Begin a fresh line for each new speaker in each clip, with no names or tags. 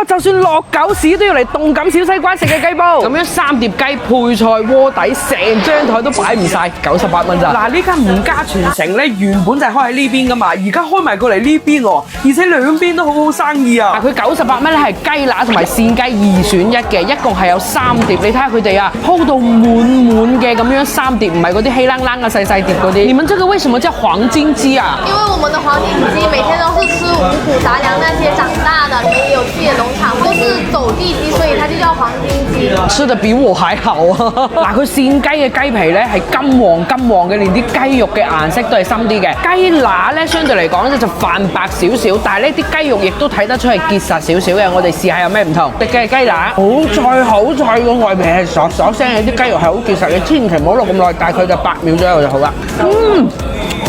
就算落狗屎都要嚟動感小西關食嘅雞煲，咁樣3碟雞配菜鍋底，成張台都擺唔晒，98蚊咋？嗱，呢間吳家傳承咧原本就係開喺呢邊噶嘛，而家開埋過嚟呢邊喎，而且兩邊都好好生意啊！佢98蚊咧係雞乸同埋扇雞2選1嘅，一共係有3碟，你睇下佢哋啊，鋪到滿嘅咁樣3碟，唔係嗰啲稀冷冷嘅細碟嗰啲。你們這個為什麼叫黃金雞啊？
因為我們的黃金雞每天都是吃五谷雜糧那些長大的，沒有去農場，都是走地雞，所以它就叫黃金雞。
吃得比我還好啊！嗱，佢扇雞嘅雞皮咧係金黃嘅，連啲雞肉嘅顏色都係深啲嘅。雞乸咧相對嚟講咧就泛白少少，但係呢啲雞肉亦都睇得出係結實少少嘅。我哋試下有咩唔同。食嘅雞乸好脆個外皮係索聲嘅，啲雞肉係好結實嘅，千祈唔好落咁耐，大概就8秒左右就好啦。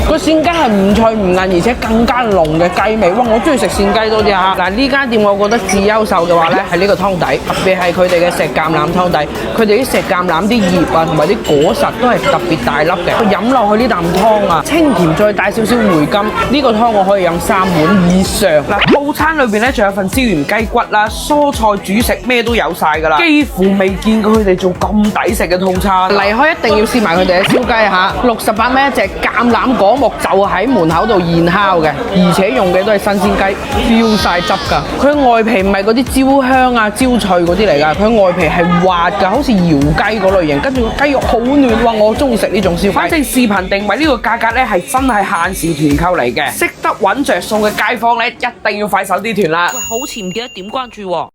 個扇雞係唔脆唔硬，而且更加濃嘅雞味。哇！我中意食扇雞多啲嚇。嗱，呢間店我覺得至優秀嘅話咧，係呢個湯底，特別係佢哋嘅石橄欖湯底。佢哋啲石橄欖啲葉啊，同埋啲果實都係特別大粒嘅。飲落去呢啖湯啊，清甜再帶少少回甘。呢個湯我可以飲3碗以上。嗱，套餐裏邊咧仲有份椒鹽雞骨啦，蔬菜主食咩都有晒㗎啦，幾乎未見過佢哋做咁抵食嘅套餐。嚟開一定要試埋佢哋嘅燒雞嚇，68蚊一隻橄欖果木就喺門口度現烤嘅，而且用嘅都係新鮮雞，飆晒汁㗎。佢外皮唔係嗰啲焦香啊、焦脆嗰啲嚟㗎，佢外皮係滑㗎，好似窯雞嗰類型。跟住個雞肉好嫩，哇！我中意食呢種燒雞。反正視頻定位呢個價格咧係真係限時團購嚟嘅，識得揾着數嘅街坊咧一定要快手啲團啦。喂，好似唔記得點關注喎。